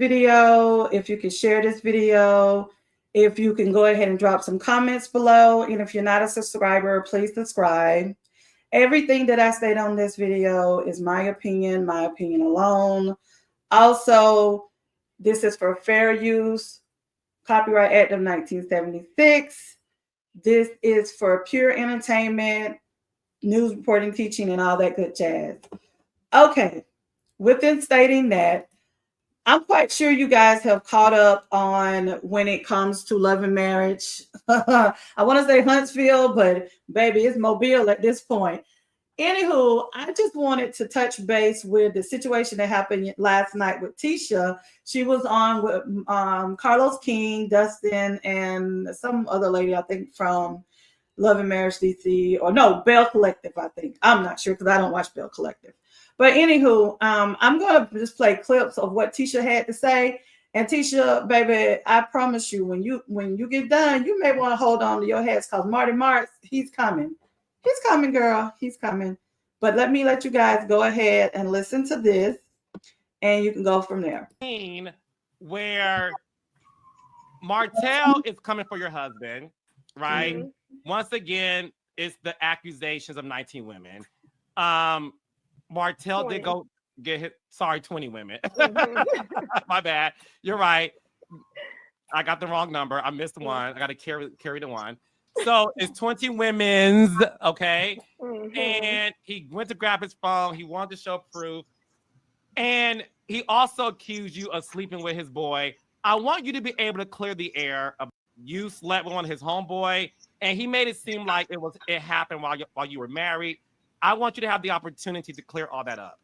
video, if you can share this video, if you can go ahead and drop some comments below. And if you're not a subscriber, please subscribe. Everything that I state on this video is my opinion alone. Also, this is for fair use, Copyright Act of 1976. This is for pure entertainment, news reporting, teaching, and all that good jazz. Okay, within stating that, I'm quite sure you guys have caught up on when it comes to love and marriage. I want to say Huntsville, but baby, it's Mobile at this point. Anywho, I just wanted to touch base with the situation that happened last night with Tisha. She was on with Carlos King, Dustin, and some other lady, I think, from Love and Marriage DC, or no, Bell Collective, I think. I'm not sure because I don't watch Bell Collective. But anywho, I'm going to just play clips of what Tisha had to say. And Tisha, baby, I promise you, when you get done, you may want to hold on to your hats because Marty Marks, he's coming. He's coming, girl. He's coming. But let you guys go ahead and listen to this, and you can go from there. Where Martell is coming for your husband, right? Mm-hmm. Once again, it's the accusations of 19 women. Martell 20. Did go get hit. Sorry, 20 women. Mm-hmm. My bad. You're right. I got the wrong number. I missed one. I got to carry the one. So it's 20 women's, okay? Mm-hmm. And he went to grab his phone. He wanted to show proof. And he also accused you of sleeping with his boy. I want you to be able to clear the air of you slept with one of his homeboy, and he made it seem like it happened while you were married. I want you to have the opportunity to clear all that up.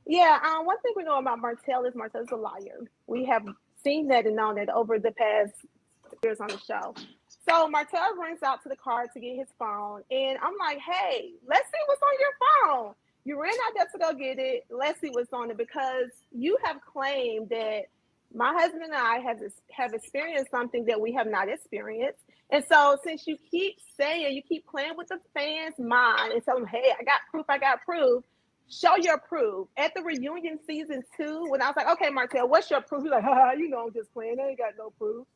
Yeah, one thing we know about Martell is Martell's a liar. We have seen that and known that over the past years on the show. So Martell runs out to the car to get his phone, and I'm like, hey, let's see what's on your phone. You ran out there to go get it. Let's see what's on it, because you have claimed that my husband and I have experienced something that we have not experienced. And so since you keep saying, you keep playing with the fans' mind and tell them, hey, I got proof, show your proof. At the reunion season 2, when I was like, okay, Martell, what's your proof? He's like, I'm just playing. I ain't got no proof.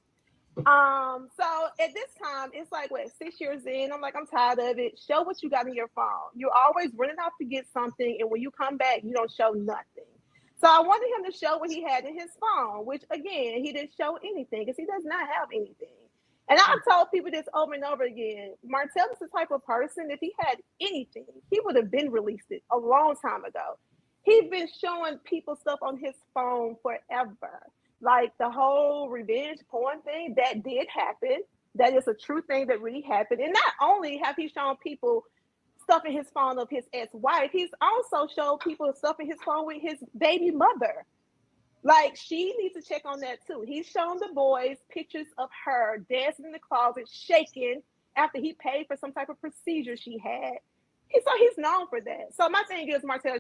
So at this time, it's like, 6 years in, I'm like, I'm tired of it. Show what you got in your phone. You're always running off to get something, and when you come back, you don't show nothing. So I wanted him to show what he had in his phone, which, again, he didn't show anything because he does not have anything. And I've told people this over and over again. Martell is the type of person, if he had anything, he would have been released it a long time ago. He's been showing people stuff on his phone forever. Like the whole revenge porn thing, that did happen. That is a true thing that really happened. And not only have he shown people stuff in his phone of his ex-wife, he's also showed people stuff in his phone with his baby mother. Like, she needs to check on that too. He's shown the boys pictures of her dancing in the closet, shaking after he paid for some type of procedure she had. So he's known for that. So my thing is, Martell.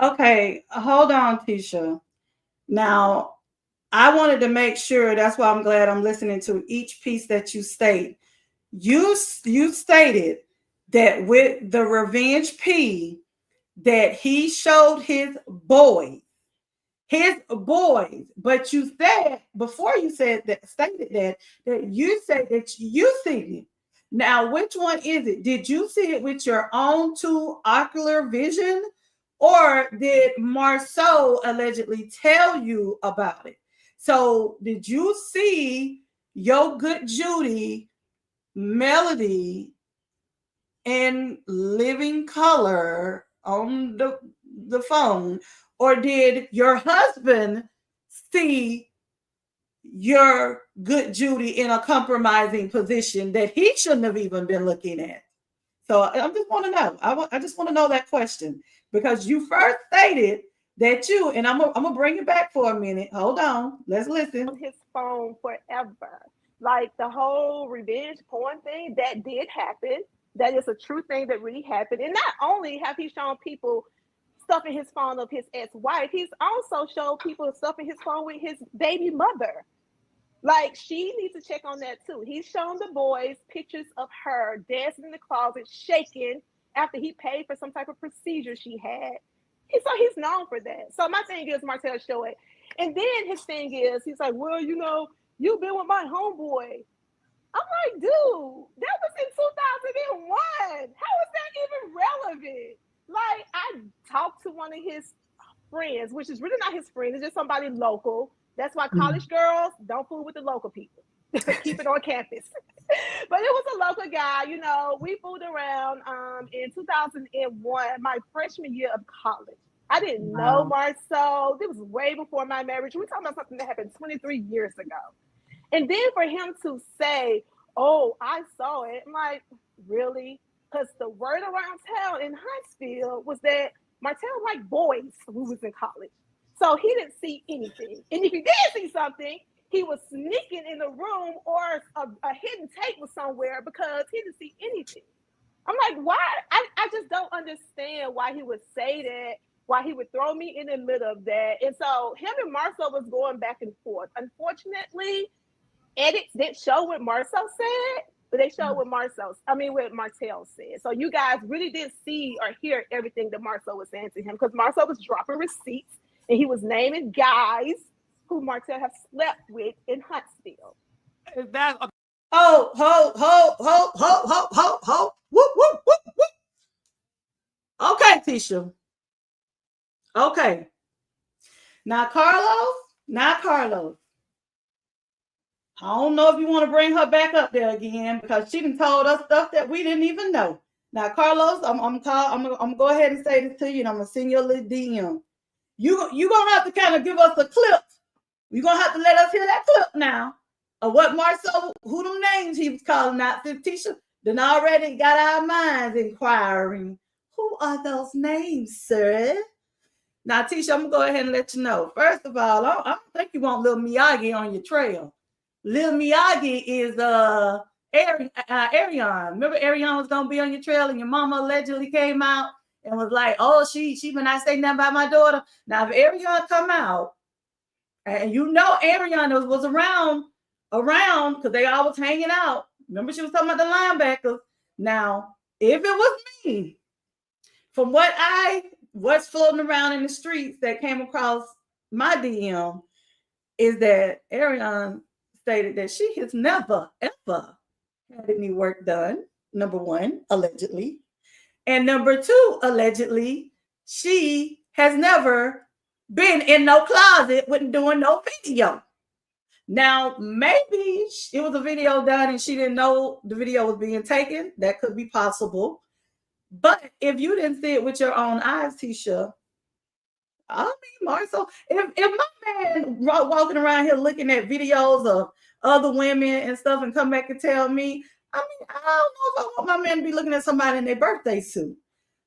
Okay, hold on, Tisha. Now, I wanted to make sure, that's why I'm glad I'm listening to each piece that you state. You stated that with the revenge P, that he showed his boys, but you said, before you said that, stated that you said that you seen it. Now, which one is it? Did you see it with your own 2 ocular vision, or did Marceau allegedly tell you about it? So did you see your good Judy, Melody, in living color on the phone, or did your husband see your good Judy in a compromising position that he shouldn't have even been looking at? So I just want to know. I just want to know that question, because you first stated that you, and I'm gonna bring it back for a minute. Hold on, let's listen. On his phone forever. Like the whole revenge porn thing, that did happen. That is a true thing that really happened. And not only have he shown people stuff in his phone of his ex-wife, he's also showed people stuff in his phone with his baby mother. Like, she needs to check on that too. He's shown the boys pictures of her dancing in the closet, shaking after he paid for some type of procedure she had. So he's known for that. So my thing is, Martell, show it. And then his thing is, he's like, well, you know, you've been with my homeboy. I'm like, dude, that was in 2001. How is that even relevant? Like, I talked to one of his friends, which is really not his friend, it's just somebody local. That's why college girls don't fool with the local people. Keep it on campus. But it was a local guy, you know. We fooled around in 2001, my freshman year of college. I didn't know Marcel. This was way before my marriage. We're talking about something that happened 23 years ago. And then for him to say, oh, I saw it, I'm like, really? Because the word around town in Huntsville was that Martell liked boys who was in college. So he didn't see anything. And if he did see something, he was sneaking in the room, or a hidden tape was somewhere because he didn't see anything. I'm like, why? I just don't understand why he would say that, why he would throw me in the middle of that. And so him and Marcel was going back and forth. Unfortunately, edits didn't show what Marcel said, but they showed what what Martell said. So you guys really did see or hear everything that Marcel was saying to him, because Marcel was dropping receipts and he was naming guys who Martell have slept with in Huntsville. Is that okay? Ho, ho, ho, ho, ho, ho, ho, ho. Whoop, whoop, whoop, whoop. Okay, Tisha. Okay. Now, Carlos. I don't know if you want to bring her back up there again, because she done told us stuff that we didn't even know. Now, Carlos, I'm gonna go ahead and say this to you, and I'm gonna send you a little DM. You gonna have to kind of give us a clip. You're gonna have to let us hear that clip now of what Marcel, who them names he was calling out. Since Tisha done already got our minds inquiring. Who are those names, sir? Now, Tisha, I'm gonna go ahead and let you know. First of all, I don't think you want Lil Miyagi on your trail. Lil Miyagi is Arion. Remember Arion was gonna be on your trail, and your mama allegedly came out and was like, "Oh, she been not saying nothing about my daughter." Now, if Arion come out, and you know Arion was around because they always hanging out. Remember, she was talking about the linebackers. Now, if it was me, from what's floating around in the streets that came across my DM, is that Arion stated that she has never, ever had any work done, number one, allegedly. And number two, allegedly, she has never been in no closet with doing no video. Now, maybe it was a video done and she didn't know the video was being taken. That could be possible. But if you didn't see it with your own eyes, Tisha, I mean, Marcel, if my man walking around here looking at videos of other women and stuff and come back and tell me, I mean, I don't know if I want my man to be looking at somebody in their birthday suit.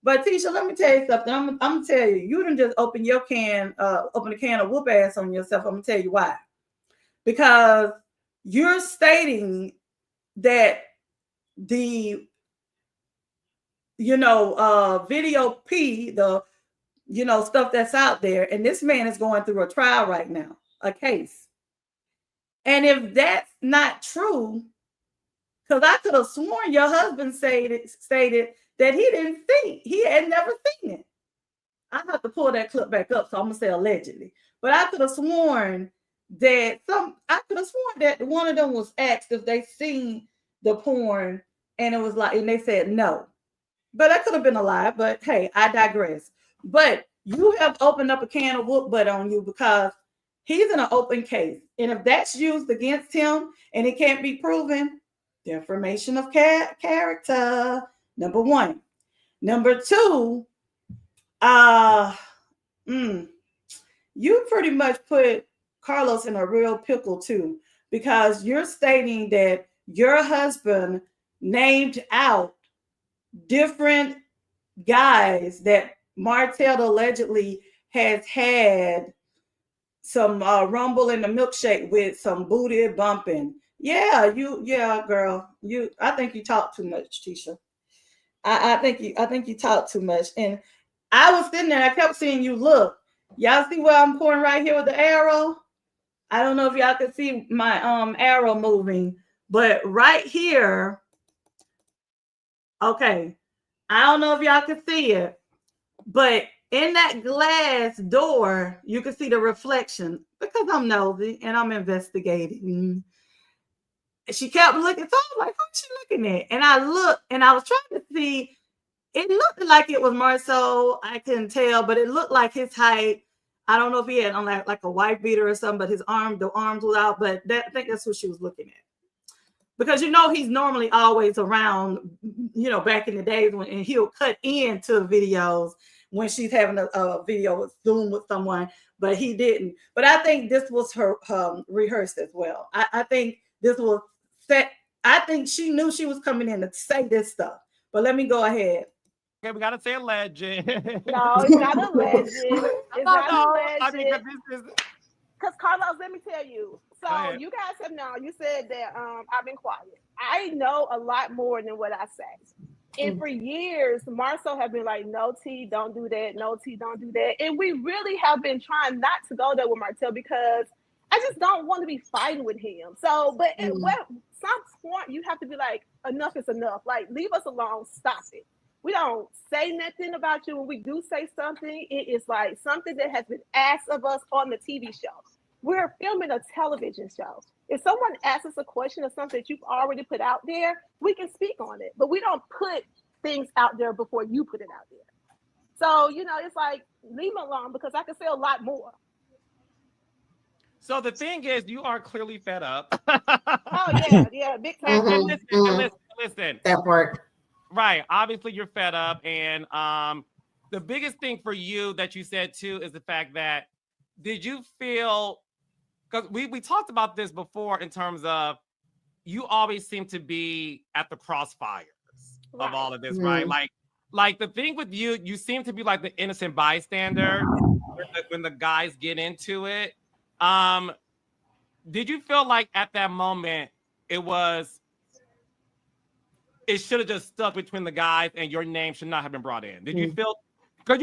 But Tisha, let me tell you something. I'm gonna tell you, you didn't just open a can of whoop ass on yourself. I'm gonna tell you why. Because you're stating that the video P, the stuff that's out there, and this man is going through a trial right now, a case. And if that's not true, because I could have sworn your husband stated that he had never seen it. I have to pull that clip back up, so I'm gonna say allegedly. But I could have sworn that one of them was asked if they seen the porn, and it was like, and they said no. But that could have been a lie. But hey, I digress. But you have opened up a can of whoop butt on you, because he's in an open case, and if that's used against him and it can't be proven, defamation of character. Number one. Number two. You pretty much put Carlos in a real pickle too, because you're stating that your husband named out different guys that Martell allegedly has had some rumble in the milkshake with, some booty bumping. Yeah, girl. I think you talk too much, Tisha. I think you talk too much. And I was sitting there, I kept seeing you look. Y'all see where I'm pointing right here with the arrow? I don't know if y'all can see my arrow moving, but right here, okay. I don't know if y'all can see it, but in that glass door, you could see the reflection because I'm nosy and I'm investigating. She kept looking. So I was like, who's she looking at? And I looked and I was trying to see. It looked like it was Marceau. I couldn't tell, but it looked like his height. I don't know if he had on like a white beater or something, but the arms was out. But I think that's what she was looking at. Because he's normally always around, back in the days and he'll cut into videos when she's having a video with Zoom with someone, but he didn't. But I think this was her rehearsed as well. I think this was set. I think she knew she was coming in to say this stuff. But let me go ahead. Okay, we gotta say a legend. No, it's not a legend. It's not a legend. I mean, because Carlos, let me tell you. So you guys have known. You said that I've been quiet. I know a lot more than what I say. And for years, Marceau have been like, "No, T, don't do that. No, T, don't do that." And we really have been trying not to go there with Martell because I just don't want to be fighting with him. So, but at some point, you have to be like, enough is enough. Like, leave us alone. Stop it. We don't say nothing about you. When we do say something, it is like something that has been asked of us on the TV show. We're filming a television show. If someone asks us a question or something that you've already put out there, we can speak on it. But we don't put things out there before you put it out there. So, it's like, leave me alone because I can say a lot more. So the thing is, you are clearly fed up. Oh, yeah, big time. And listen. That part. Right. Obviously, you're fed up. And the biggest thing for you that you said, too, is the fact that did you feel, because we talked about this before in terms of you always seem to be at the crossfires of all of this, right? Like the thing with you, you seem to be like the innocent bystander when the guys get into it. Did you feel like at that moment it should have just stuck between the guys and your name should not have been brought in? Did you feel, because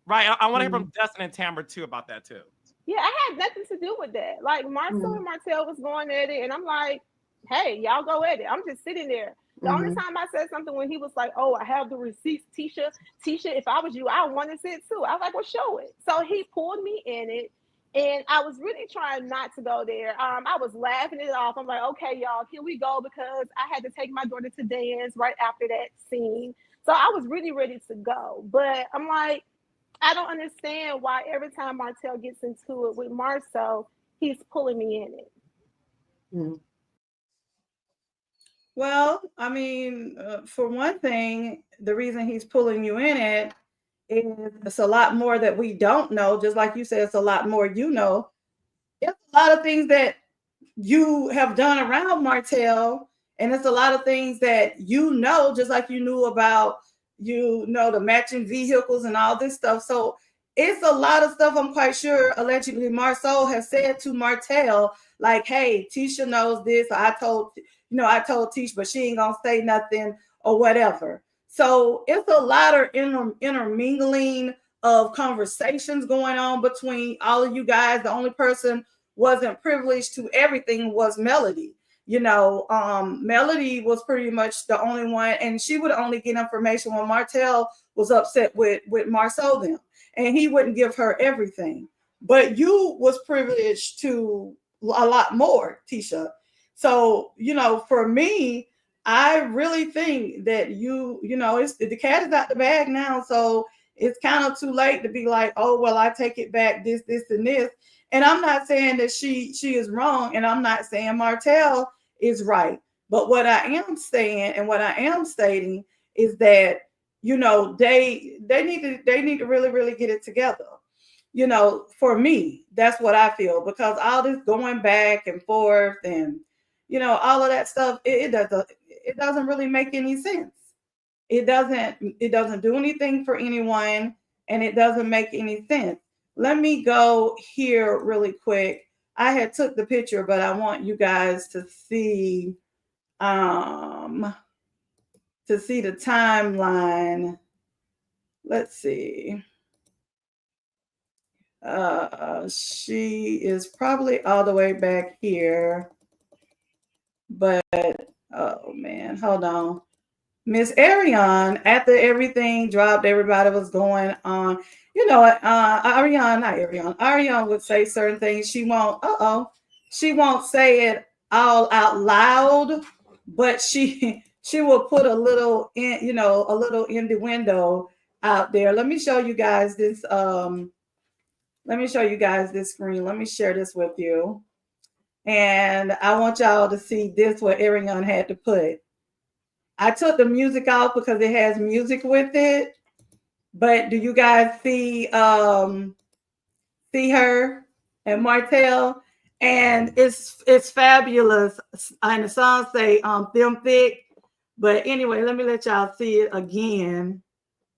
right? I want to hear from Dustin and Tamara too about that too. Yeah, I had nothing to do with that. Like Marceau and Martell was going at it, and I'm like, hey, y'all go at it. I'm just sitting there. The only time I said something when he was like, oh, I have the receipts, Tisha, if I was you, I want to see it too. I was like, well, show it. So he pulled me in it. And I was really trying not to go there. I was laughing it off. I'm like, okay, y'all, here we go, because I had to take my daughter to dance right after that scene. So I was really ready to go. But I'm like, I don't understand why every time Martell gets into it with Marceau, he's pulling me in it. Well, I mean, for one thing, the reason he's pulling you in it is it's a lot more that we don't know. Just like you said, it's a lot more you know. It's a lot of things that you have done around Martell, and it's a lot of things that just like you knew about, the matching vehicles and all this stuff. So it's a lot of stuff. I'm quite sure allegedly Marceau has said to Martell, like, hey, Tisha knows this. I told Tisha, but she ain't gonna say nothing or whatever. So it's a lot of intermingling of conversations going on between all of you guys. The only person wasn't privileged to everything was Melody. Melody was pretty much the only one, and she would only get information when Martell was upset with Marceau them, and he wouldn't give her everything. But you was privileged to a lot more, Tisha. So, for me, I really think that it's the cat is out the bag now. So it's kind of too late to be like, oh, well, I take it back, this, and this. And I'm not saying that she is wrong, and I'm not saying Martell is right. But what I am saying and what I am stating is that, they need to really, really get it together. For me, that's what I feel, because all this going back and forth and, all of that stuff, it doesn't really make any sense. It doesn't do anything for anyone, and it doesn't make any sense. Let me go here really quick. I had took the picture, but I want you guys to see the timeline. Let's see. She is probably all the way back here, but oh man, hold on. Miss Ariane, after everything dropped, everybody was going on. Ariane would say certain things. She won't say it all out loud, but she will put a little a little innuendo out there. Let me show you guys this. Let me show you guys this screen. Let me share this with you. And I want y'all to see this what Ariane had to put. I took the music out because it has music with it. But do you guys see her and Martell? And it's fabulous. And the song say them thick. But anyway, let me let y'all see it again.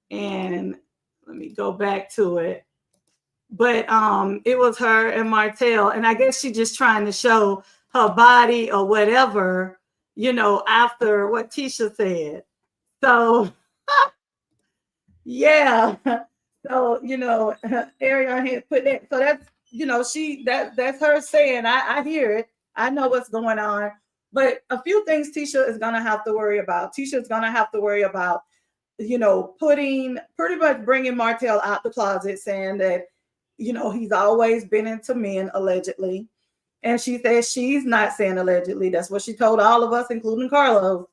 And let me go back to it. But it was her and Martell, and I guess she's just trying to show her body or whatever, after what Tisha said. So yeah. So Ariane had put that. So that's that's her saying, I hear it. I know what's going on. But a few things Tisha is gonna have to worry about. Tisha is gonna have to worry about, pretty much bringing Martell out the closet, saying that he's always been into men, allegedly. And she says she's not saying allegedly. That's what she told all of us, including Carlos.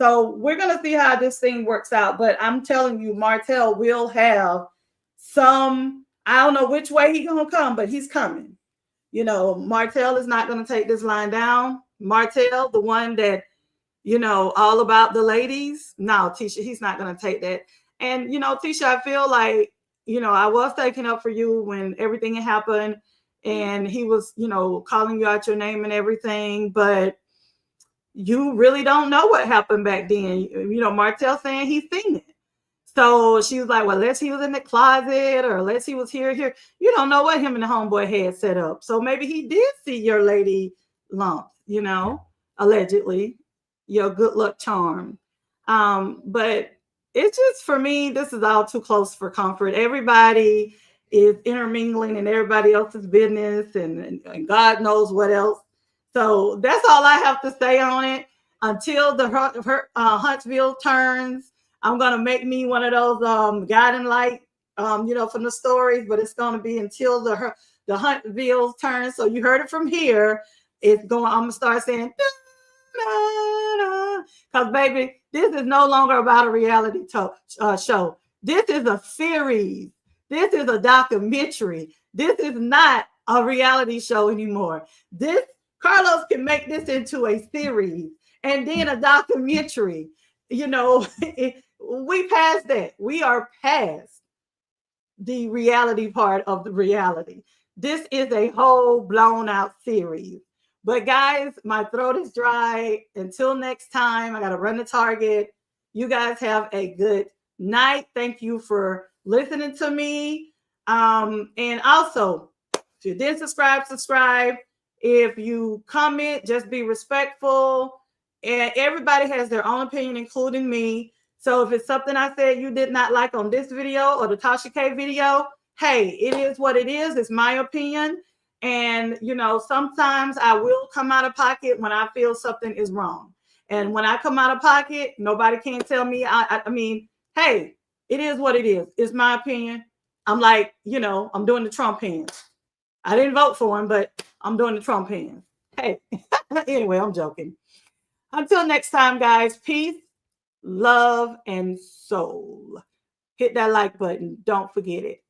So we're going to see how this thing works out. But I'm telling you, Martell will have some, I don't know which way he's going to come, but he's coming. Martell is not going to take this line down. Martell, the one that, all about the ladies. No, Tisha, he's not going to take that. And, Tisha, I feel like, I was taking up for you when everything happened and he was, calling you out your name and everything, but you really don't know what happened back then. Martell saying he's seen it. So she was like, well, unless he was in the closet or unless he was here. You don't know what him and the homeboy had set up. So maybe he did see your lady lump, allegedly, your good luck charm. But it's just, for me, this is all too close for comfort. Everybody is intermingling in everybody else's business and God knows what else. So that's all I have to say on it. Until the Huntsville turns, I'm going to make me one of those guiding light, from the stories, but it's going to be until the Huntsville turns. So you heard it from here. I'm going to start saying, because baby, this is no longer about a reality show. This is a series. This is a documentary. This is not a reality show anymore. Carlos can make this into a series and then a documentary. We passed that. We are past the reality part of the reality. This is a whole blown out series. But guys, my throat is dry. Until next time, I got to run to Target. You guys have a good night. Thank you for listening to me. And also, if you didn't subscribe. If you comment, just be respectful. And everybody has their own opinion, including me. So if it's something I said you did not like on this video or the Tasha K video, hey, it is what it is. It's my opinion. And, sometimes I will come out of pocket when I feel something is wrong. And when I come out of pocket, nobody can tell me. I mean, hey, it is what it is. It's my opinion. I'm like, I'm doing the Trump hands. I didn't vote for him, but I'm doing the Trump hands. Hey, anyway, I'm joking. Until next time, guys, peace, love, and soul. Hit that like button. Don't forget it.